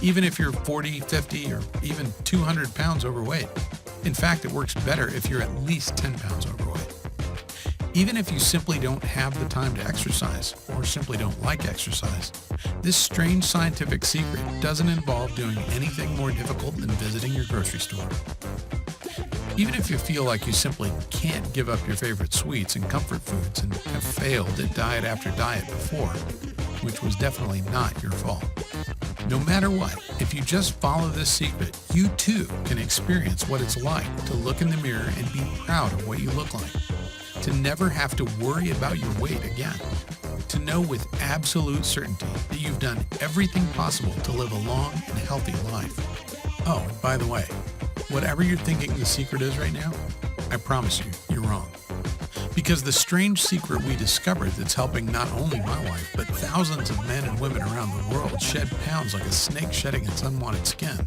even if you're 40, 50, or even 200 pounds overweight. In fact, it works better if you're at least 10 pounds overweight. Even if you simply don't have the time to exercise, or simply don't like exercise, this strange scientific secret doesn't involve doing anything more difficult than visiting your grocery store. Even if you feel like you simply can't give up your favorite sweets and comfort foods and have failed at diet after diet before, which was definitely not your fault. No matter what, if you just follow this secret, you too can experience what it's like to look in the mirror and be proud of what you look like. To never have to worry about your weight again. To know with absolute certainty that you've done everything possible to live a long and healthy life. Oh, and by the way, whatever you're thinking the secret is right now, I promise you, you're wrong. Because the strange secret we discovered that's helping not only my wife, but thousands of men and women around the world shed pounds like a snake shedding its unwanted skin,